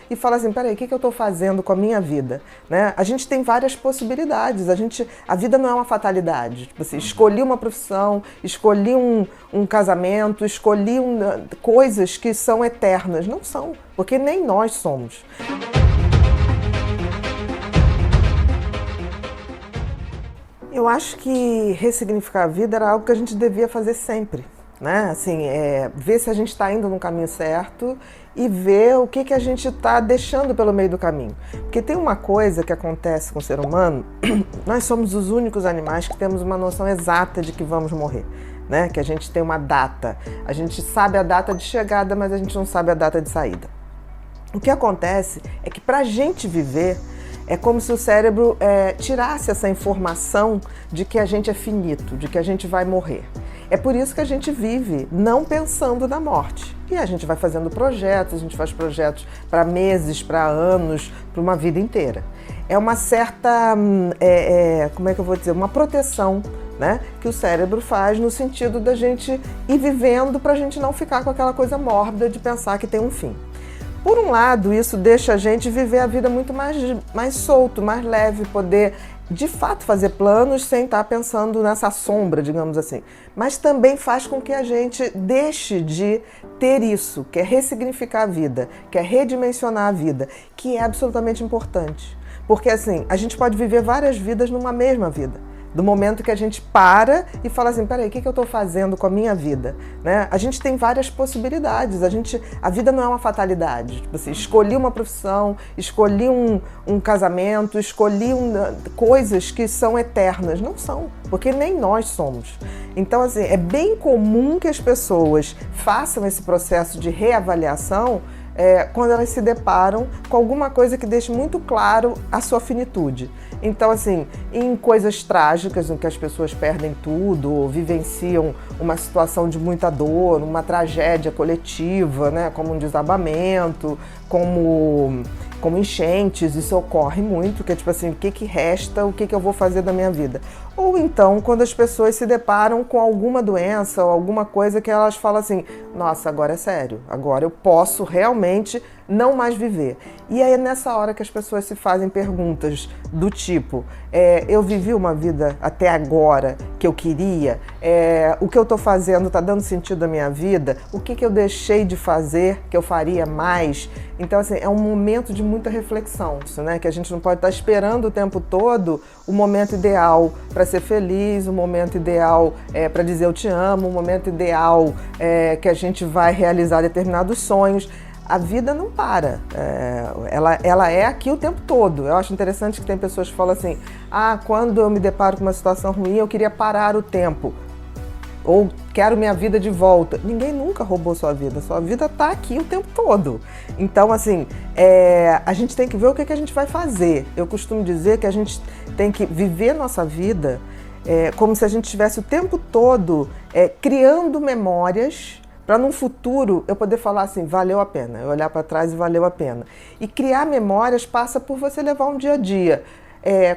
e fala assim, peraí, o que eu estou fazendo com a minha vida? Né? A gente tem várias possibilidades, a vida não é uma fatalidade. Tipo assim, escolhi uma profissão, escolhi um casamento, escolhi coisas que são eternas. Não são, porque nem nós somos. Eu acho que ressignificar a vida era algo que a gente devia fazer sempre, né? Assim, ver se a gente está indo no caminho certo e ver o que a gente está deixando pelo meio do caminho. Porque tem uma coisa que acontece com o ser humano, nós somos os únicos animais que temos uma noção exata de que vamos morrer, né? Que a gente tem uma data, a gente sabe a data de chegada, mas a gente não sabe a data de saída. O que acontece é que para a gente viver, é como se o cérebro tirasse essa informação de que a gente é finito, de que a gente vai morrer. É por isso que a gente vive não pensando na morte. E a gente vai fazendo projetos, a gente faz projetos para meses, para anos, para uma vida inteira. É uma certa, como é que eu vou dizer, uma proteção, né, que o cérebro faz no sentido da gente ir vivendo para a gente não ficar com aquela coisa mórbida de pensar que tem um fim. Por um lado, isso deixa a gente viver a vida muito mais solto, mais leve, poder de fato fazer planos sem estar pensando nessa sombra, digamos assim. Mas também faz com que a gente deixe de ter isso, que é ressignificar a vida, que é redimensionar a vida, que é absolutamente importante. Porque assim, a gente pode viver várias vidas numa mesma vida. Do momento que a gente para e fala assim, peraí, o que eu estou fazendo com a minha vida? Né? A gente tem várias possibilidades, a vida não é uma fatalidade. Tipo assim, escolhi uma profissão, escolhi um casamento, escolhi coisas que são eternas. Não são, porque nem nós somos. Então, assim, é bem comum que as pessoas façam esse processo de reavaliação quando elas se deparam com alguma coisa que deixe muito claro a sua finitude. Então, assim, em coisas trágicas, em que as pessoas perdem tudo, ou vivenciam uma situação de muita dor, uma tragédia coletiva, né, como um desabamento, como enchentes, isso ocorre muito, que é tipo assim, o que resta, o que eu vou fazer da minha vida? Ou então, quando as pessoas se deparam com alguma doença ou alguma coisa que elas falam assim, nossa, agora é sério, agora eu posso realmente não mais viver. E aí é nessa hora que as pessoas se fazem perguntas do tipo, eu vivi uma vida até agora que eu queria, o que eu estou fazendo está dando sentido à minha vida, o que eu deixei de fazer que eu faria mais? Então, assim, é um momento de muita reflexão, né? Que a gente não pode estar esperando o tempo todo o momento ideal para ser feliz, o momento ideal para dizer eu te amo, o momento ideal que a gente vai realizar determinados sonhos. A vida não para, ela é aqui o tempo todo. Eu acho interessante que tem pessoas que falam assim, quando eu me deparo com uma situação ruim, eu queria parar o tempo. Ou quero minha vida de volta. Ninguém nunca roubou sua vida está aqui o tempo todo. Então, assim, a gente tem que ver o que a gente vai fazer. Eu costumo dizer que a gente tem que viver nossa vida como se a gente estivesse o tempo todo criando memórias para num futuro eu poder falar assim, valeu a pena, eu olhar para trás e valeu a pena. E criar memórias passa por você levar um dia a dia,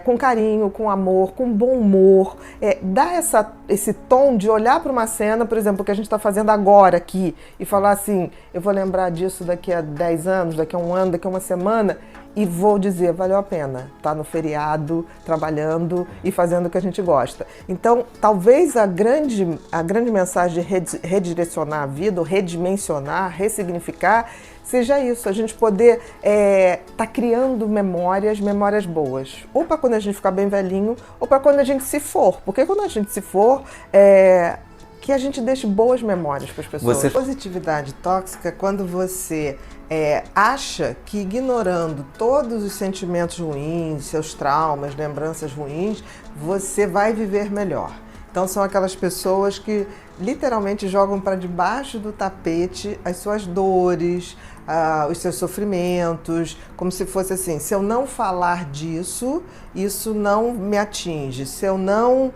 com carinho, com amor, com bom humor, dar esse tom de olhar para uma cena, por exemplo, que a gente está fazendo agora aqui, e falar assim, eu vou lembrar disso daqui a 10 anos, daqui a um ano, daqui a uma semana, e vou dizer, valeu a pena estar no feriado, trabalhando e fazendo o que a gente gosta. Então, talvez a grande mensagem de redirecionar a vida, ou redimensionar, ressignificar, seja isso, a gente poder tá criando memórias boas. Ou para quando a gente ficar bem velhinho, ou para quando a gente se for. Porque quando a gente se for, que a gente deixe boas memórias para as pessoas. Positividade tóxica é quando você acha que ignorando todos os sentimentos ruins, seus traumas, lembranças ruins, você vai viver melhor. Então são aquelas pessoas que literalmente jogam para debaixo do tapete as suas dores, os seus sofrimentos, como se fosse assim, se eu não falar disso, isso não me atinge. Se eu não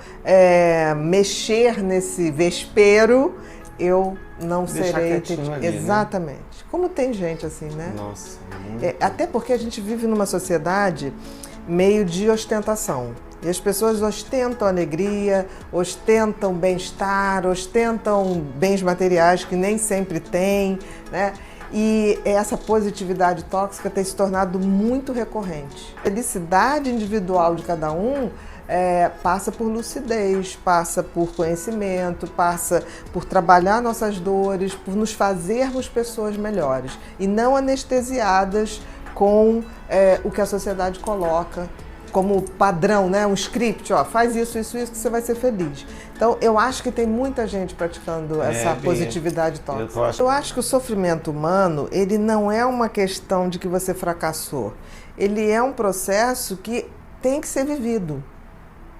mexer nesse vespeiro, eu não serei... Ali, exatamente. Né? Como tem gente assim, né? Nossa. Até porque a gente vive numa sociedade meio de ostentação. E as pessoas ostentam alegria, ostentam bem-estar, ostentam bens materiais que nem sempre têm, né? E essa positividade tóxica tem se tornado muito recorrente. A felicidade individual de cada um passa por lucidez, passa por conhecimento, passa por trabalhar nossas dores, por nos fazermos pessoas melhores e não anestesiadas com o que a sociedade coloca como padrão, né? Um script, ó, faz isso, isso, isso que você vai ser feliz. Então, eu acho que tem muita gente praticando essa positividade tóxica. Eu acho que o sofrimento humano, ele não é uma questão de que você fracassou. Ele é um processo que tem que ser vivido.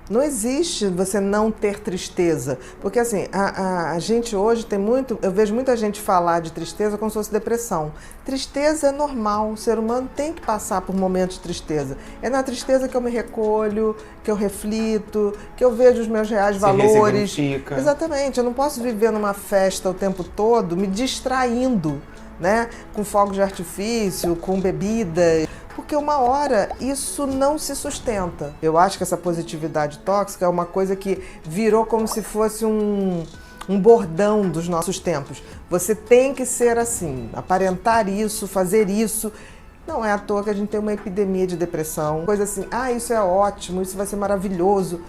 Não existe você não ter tristeza, porque assim, a gente hoje tem muito, eu vejo muita gente falar de tristeza como se fosse depressão. Tristeza é normal, o ser humano tem que passar por momentos de tristeza. É na tristeza que eu me recolho, que eu reflito, que eu vejo os meus reais valores. Exatamente, eu não posso viver numa festa o tempo todo me distraindo, né, com fogos de artifício, com bebida, porque uma hora isso não se sustenta. Eu acho que essa positividade tóxica é uma coisa que virou como se fosse um bordão dos nossos tempos. Você tem que ser assim, aparentar isso, fazer isso. Não é à toa que a gente tem uma epidemia de depressão, coisa assim, isso é ótimo, isso vai ser maravilhoso.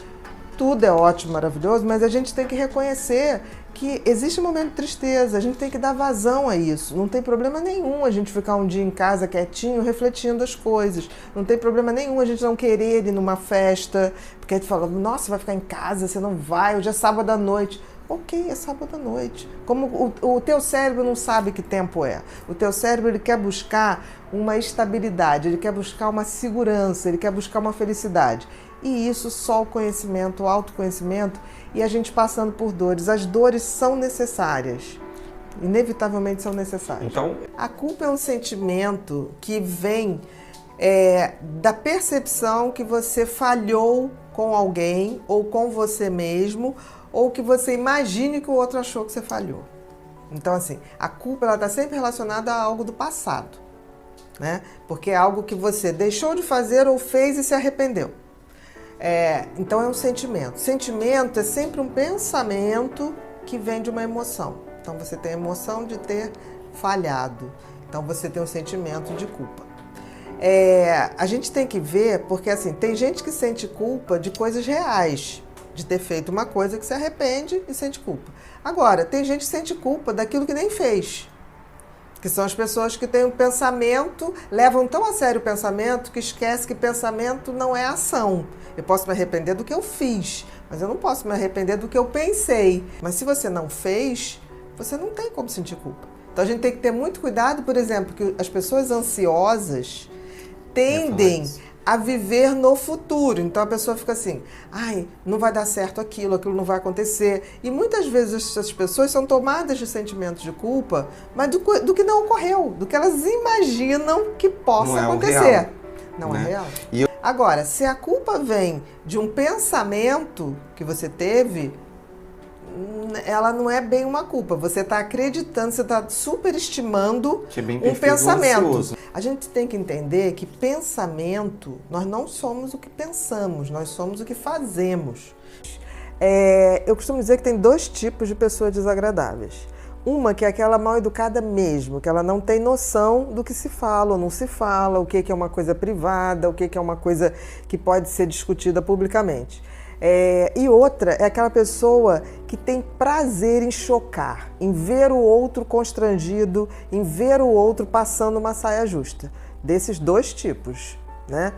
Tudo é ótimo, maravilhoso, mas a gente tem que reconhecer que existe um momento de tristeza, a gente tem que dar vazão a isso. Não tem problema nenhum a gente ficar um dia em casa quietinho, refletindo as coisas. Não tem problema nenhum a gente não querer ir numa festa, porque a gente fala, nossa, vai ficar em casa, você não vai, hoje é sábado à noite. Ok, é sábado à noite. Como o teu cérebro não sabe que tempo é. O teu cérebro ele quer buscar uma estabilidade, ele quer buscar uma segurança, ele quer buscar uma felicidade. E isso só o conhecimento, o autoconhecimento e a gente passando por dores. As dores são necessárias, inevitavelmente são necessárias. Então, a culpa é um sentimento que vem da percepção que você falhou com alguém ou com você mesmo ou que você imagine que o outro achou que você falhou. Então, assim, a culpa está sempre relacionada a algo do passado, né? Porque é algo que você deixou de fazer ou fez e se arrependeu. Então é um sentimento. Sentimento é sempre um pensamento que vem de uma emoção. Então você tem a emoção de ter falhado. Então você tem um sentimento de culpa. A gente tem que ver, porque assim, tem gente que sente culpa de coisas reais, de ter feito uma coisa que se arrepende e sente culpa. Agora, tem gente que sente culpa daquilo que nem fez. Que são as pessoas que têm um pensamento, levam tão a sério o pensamento que esquece que pensamento não é ação. Eu posso me arrepender do que eu fiz, mas eu não posso me arrepender do que eu pensei. Mas se você não fez, você não tem como sentir culpa. Então a gente tem que ter muito cuidado, por exemplo, que as pessoas ansiosas tendem a viver no futuro. Então a pessoa fica assim, não vai dar certo aquilo não vai acontecer. E muitas vezes essas pessoas são tomadas de sentimentos de culpa, mas do que não ocorreu, do que elas imaginam que possa acontecer. Não é real. Agora, se a culpa vem de um pensamento que você teve, ela não é bem uma culpa. Você está acreditando, você está superestimando um pensamento. A gente tem que entender que pensamento, nós não somos o que pensamos, nós somos o que fazemos. Eu costumo dizer que tem dois tipos de pessoas desagradáveis. Uma que é aquela mal educada mesmo, que ela não tem noção do que se fala ou não se fala, o que é uma coisa privada, o que é uma coisa que pode ser discutida publicamente. E outra é aquela pessoa que tem prazer em chocar, em ver o outro constrangido, em ver o outro passando uma saia justa. Desses dois tipos, né?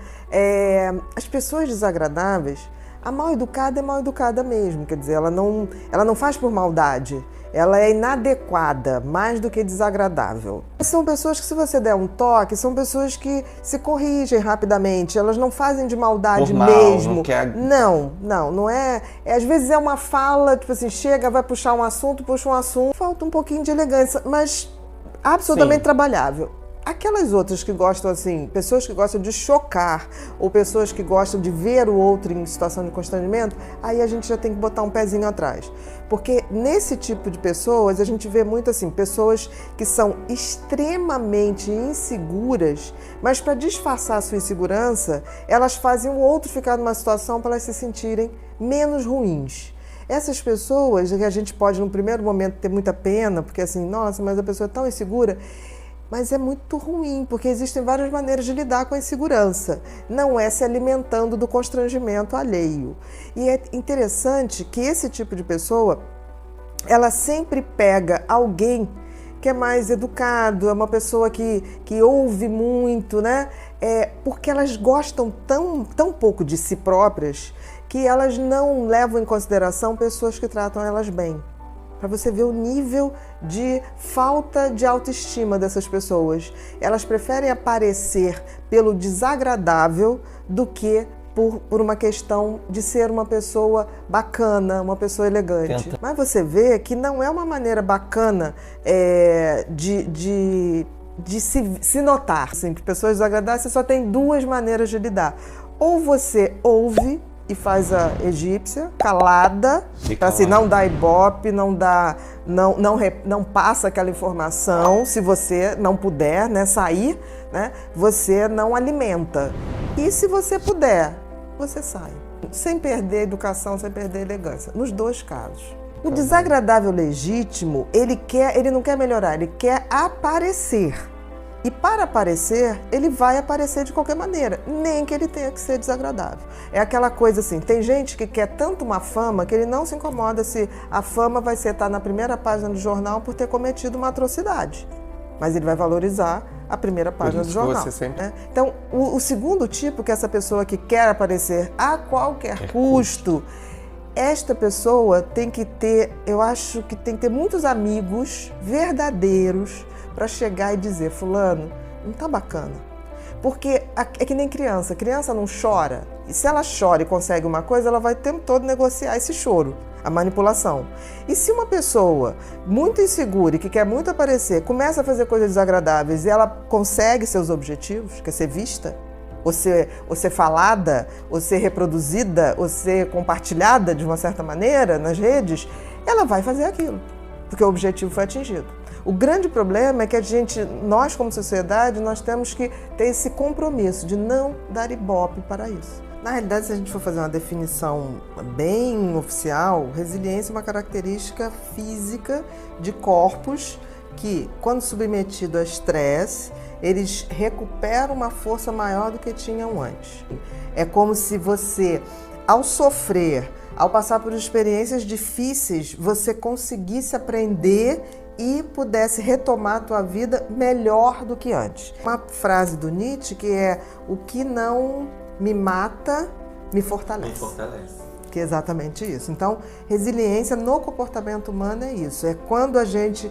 As pessoas desagradáveis, a mal educada é mal educada mesmo, quer dizer, ela não faz por maldade. Ela é inadequada, mais do que desagradável. São pessoas que, se você der um toque, são pessoas que se corrigem rapidamente, elas não fazem de maldade mesmo. Não é. Às vezes é uma fala, tipo assim, chega, vai puxar um assunto, puxa um assunto, falta um pouquinho de elegância, mas absolutamente trabalhável. Aquelas outras que gostam, assim, pessoas que gostam de chocar ou pessoas que gostam de ver o outro em situação de constrangimento, aí a gente já tem que botar um pezinho atrás. Porque nesse tipo de pessoas, a gente vê muito assim, pessoas que são extremamente inseguras, mas para disfarçar a sua insegurança, elas fazem o outro ficar numa situação para elas se sentirem menos ruins. Essas pessoas, que a gente pode, no primeiro momento, ter muita pena, porque assim, nossa, mas a pessoa é tão insegura. Mas é muito ruim, porque existem várias maneiras de lidar com a insegurança. Não é se alimentando do constrangimento alheio. E é interessante que esse tipo de pessoa, ela sempre pega alguém que é mais educado, é uma pessoa que ouve muito, né? Porque elas gostam tão pouco de si próprias que elas não levam em consideração pessoas que tratam elas bem. Para você ver o nível de falta de autoestima dessas pessoas. Elas preferem aparecer pelo desagradável do que por uma questão de ser uma pessoa bacana, uma pessoa elegante. Mas você vê que não é uma maneira bacana de se notar. Assim, que pessoas desagradáveis, você só tem duas maneiras de lidar. Ou você ouve e faz a egípcia, calada, para assim, não dá ibope, não passa aquela informação, se você não puder, né, sair, né, você não alimenta. E se você puder, você sai. Sem perder a educação, sem perder a elegância. Nos dois casos. O desagradável legítimo, ele não quer melhorar, ele quer aparecer. E para aparecer, ele vai aparecer de qualquer maneira, nem que ele tenha que ser desagradável. É aquela coisa assim, tem gente que quer tanto uma fama que ele não se incomoda se a fama vai estar na primeira página do jornal por ter cometido uma atrocidade. Mas ele vai valorizar a primeira página do jornal. Né? Então, o segundo tipo, que é essa pessoa que quer aparecer a qualquer custo, esta pessoa tem que ter, eu acho que tem que ter muitos amigos verdadeiros para chegar e dizer, fulano, não tá bacana. Porque é que nem criança não chora. E se ela chora e consegue uma coisa, ela vai o tempo todo negociar esse choro, a manipulação. E se uma pessoa muito insegura e que quer muito aparecer, começa a fazer coisas desagradáveis e ela consegue seus objetivos, quer ser vista, ou ser falada, ou ser reproduzida, ou ser compartilhada de uma certa maneira nas redes, ela vai fazer aquilo, porque o objetivo foi atingido. O grande problema é que nós como sociedade, nós temos que ter esse compromisso de não dar ibope para isso. Na realidade, se a gente for fazer uma definição bem oficial, resiliência é uma característica física de corpos que, quando submetido a estresse, eles recuperam uma força maior do que tinham antes. É como se você, ao sofrer, ao passar por experiências difíceis, você conseguisse aprender e pudesse retomar a tua vida melhor do que antes. Uma frase do Nietzsche que é: o que não me mata, me fortalece. Me fortalece. Que é exatamente isso. Então, resiliência no comportamento humano é isso. É quando a gente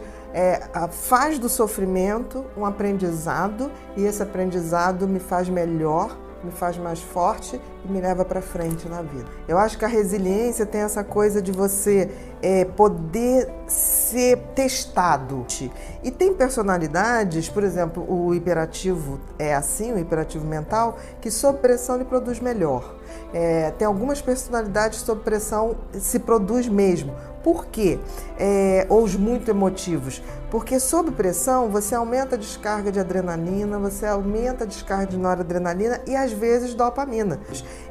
faz do sofrimento um aprendizado e esse aprendizado me faz melhor, me faz mais forte e me leva para frente na vida. Eu acho que a resiliência tem essa coisa de você poder ser testado. E tem personalidades, por exemplo, o hiperativo é assim, o hiperativo mental, que sob pressão ele produz melhor. Tem algumas personalidades sob pressão se produz mesmo. Por quê? Ou os muito emotivos. Porque sob pressão você aumenta a descarga de adrenalina, você aumenta a descarga de noradrenalina e às vezes dopamina.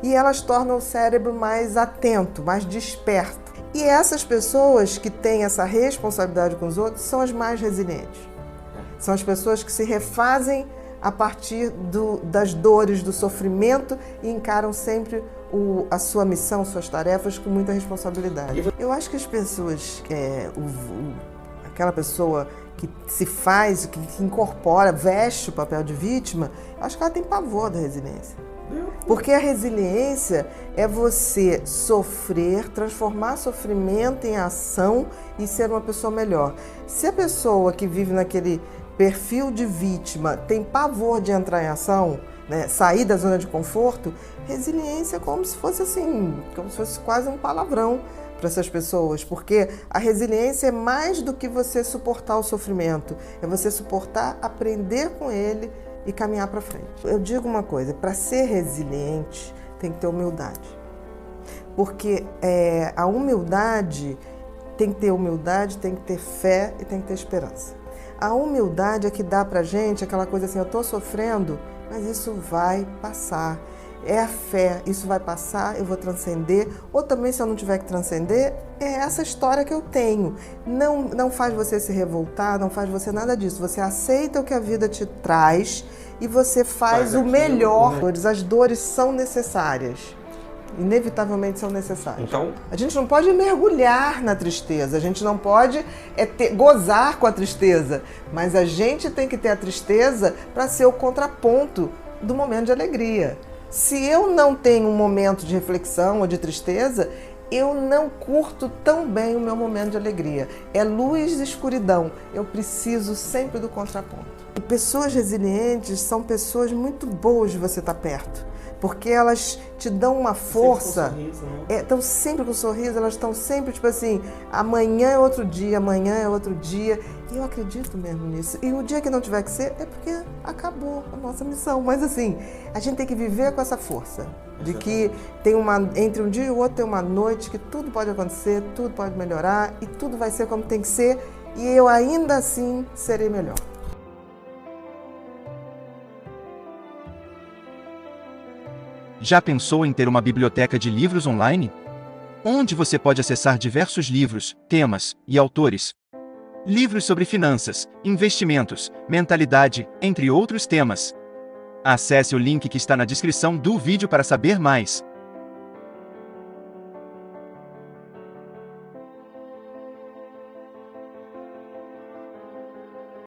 E elas tornam o cérebro mais atento, mais desperto. E essas pessoas que têm essa responsabilidade com os outros são as mais resilientes. São as pessoas que se refazem a partir das dores, do sofrimento e encaram sempre a sua missão, suas tarefas com muita responsabilidade. Eu acho que as pessoas, aquela pessoa que se faz, que incorpora, veste o papel de vítima, eu acho que ela tem pavor da resiliência. Porque a resiliência é você sofrer, transformar sofrimento em ação e ser uma pessoa melhor. Se a pessoa que vive naquele perfil de vítima tem pavor de entrar em ação, né, sair da zona de conforto, resiliência é como se fosse assim, como se fosse quase um palavrão para essas pessoas, porque a resiliência é mais do que você suportar o sofrimento, é você suportar, aprender com ele e caminhar para frente. Eu digo uma coisa, para ser resiliente tem que ter humildade, porque a humildade tem que ter fé e tem que ter esperança. A humildade é que dá pra gente aquela coisa assim, eu tô sofrendo, mas isso vai passar. é a fé, isso vai passar, eu vou transcender, ou também se eu não tiver que transcender, é essa história que eu tenho. Não faz você se revoltar, não faz você nada disso, você aceita o que a vida te traz e você faz o melhor. As dores são necessárias. Inevitavelmente são necessárias. Então, a gente não pode mergulhar na tristeza, a gente não pode gozar com a tristeza, mas a gente tem que ter a tristeza para ser o contraponto do momento de alegria. Se eu não tenho um momento de reflexão ou de tristeza, eu não curto tão bem o meu momento de alegria. É luz e escuridão. Eu preciso sempre do contraponto. E pessoas resilientes são pessoas muito boas de você estar perto, porque elas te dão uma força. Estão sempre com sorriso, elas estão sempre tipo assim, amanhã é outro dia, amanhã é outro dia. E eu acredito mesmo nisso. E o dia que não tiver que ser, é porque acabou a nossa missão. Mas assim, a gente tem que viver com essa força. De que tem entre um dia e o outro tem uma noite que tudo pode acontecer, tudo pode melhorar e tudo vai ser como tem que ser. E eu ainda assim serei melhor. Já pensou em ter uma biblioteca de livros online? Onde você pode acessar diversos livros, temas e autores. Livros sobre finanças, investimentos, mentalidade, entre outros temas. Acesse o link que está na descrição do vídeo para saber mais.